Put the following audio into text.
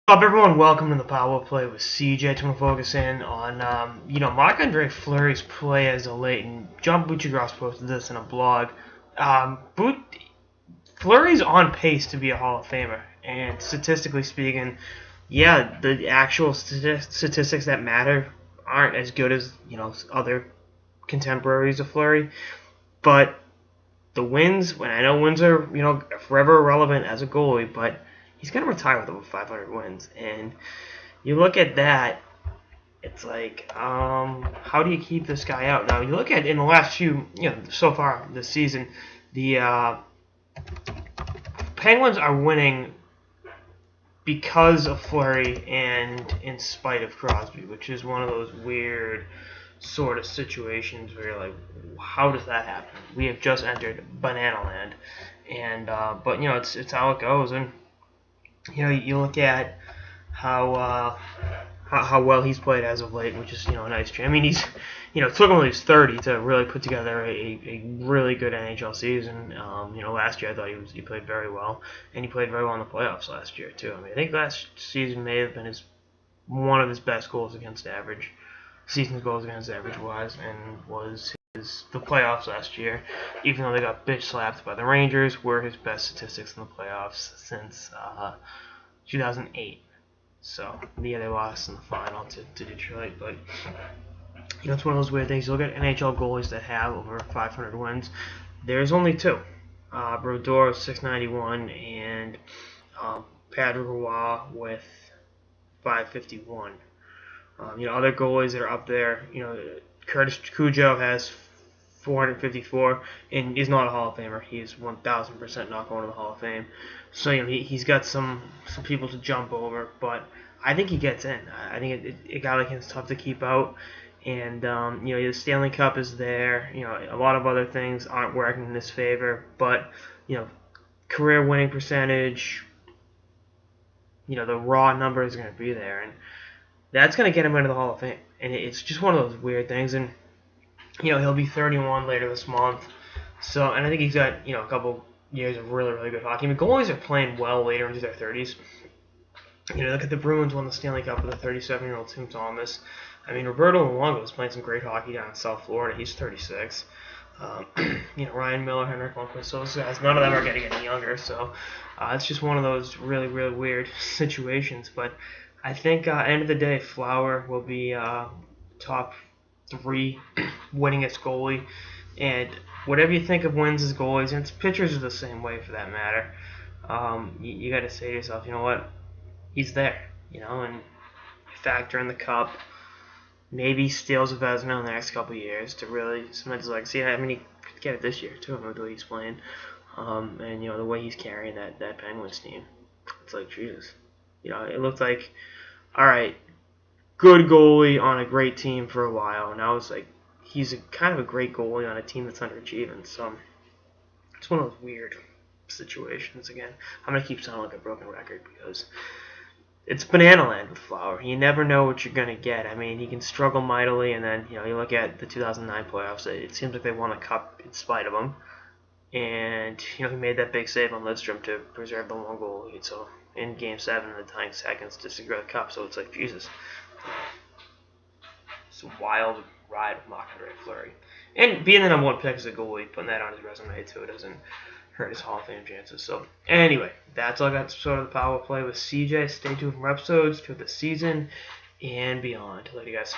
What's up, everyone? Welcome to the Power Play with CJ. To focus in on, Marc-Andre Fleury's play as of late, and John Buccigross posted this in a blog. Fleury's on pace to be a Hall of Famer, and statistically speaking, yeah, the actual statistics that matter aren't as good as other contemporaries of Fleury, but the wins, when I know wins are forever irrelevant as a goalie, but he's gonna retire with over 500 wins, and you look at that, it's like, how do you keep this guy out? Now you look at in the last few, so far this season, the Penguins are winning because of Fleury and in spite of Crosby, which is one of those weird sort of situations where you're like, how does that happen? We have just entered banana land, and but it's how it goes, and you look at how well he's played as of late, which is a nice change. I mean, he's it took him until he's 30 to really put together a really good NHL season. Last year I thought he played very well, and he played very well in the playoffs last year too. I mean, I think last season may have been one of his best goals against average, season goals against average wise, and was the playoffs last year. Even though they got bitch slapped by the Rangers, were his best statistics in the playoffs since 2008. So yeah, they lost in the final to Detroit, but it's one of those weird things. You look at NHL goalies that have over 500 wins. There's only two. Brodeur 691 and Patrick Roy with 551. Other goalies that are up there. Curtis Cujo has 454 and is not a Hall of Famer. He's 1,000% not going to the Hall of Fame. So he's got some people to jump over, but I think he gets in. I think a guy like him is tough to keep out, and the Stanley Cup is there. A lot of other things aren't working in his favor, but career winning percentage, the raw number is going to be there, and that's going to get him into the Hall of Fame. And it's just one of those weird things, and he'll be 31 later this month. So, and I think he's got a couple years of really, really good hockey. I mean, goalies are playing well later into their 30s. Look at the Bruins won the Stanley Cup with a 37-year-old Tim Thomas. I mean, Roberto Luongo is playing some great hockey down in South Florida. He's 36. Ryan Miller, Henrik Lundqvist, those guys, none of them are getting any younger. So it's just one of those really, really weird situations. But I think end of the day, Flower will be top 3 winningest goalie. And whatever you think of wins as goalies, and pitchers are the same way for that matter. You got to say to yourself, you know what? He's there, and factor in the cup. Maybe steals a Vezina in the next couple of years to really cement his legacy. I mean, he could get it this year too, with the way he's playing, and the way he's carrying that Penguins team. It's like Jesus. It looked like, all right, good goalie on a great team for a while, and now it's like he's kind of a great goalie on a team that's underachieving. So it's one of those weird situations. Again, I'm gonna keep sounding like a broken record because it's banana land with Flower. You never know what you're going to get. I mean, he can struggle mightily, and then, you look at the 2009 playoffs, it seems like they won the cup in spite of him. And, he made that big save on Lidstrom to preserve the one goal lead. So, in Game 7, in the dying seconds to secure the cup. So, it's like, Jesus. It's a wild ride with Marc-Andre Fleury. And being the number 1 pick as a goalie, putting that on his resume, too, it doesn't hurt his Hall of Fame chances. So, anyway, that's all I got sort of the Power Play with CJ. Stay tuned for episodes through the season and beyond. Later, guys.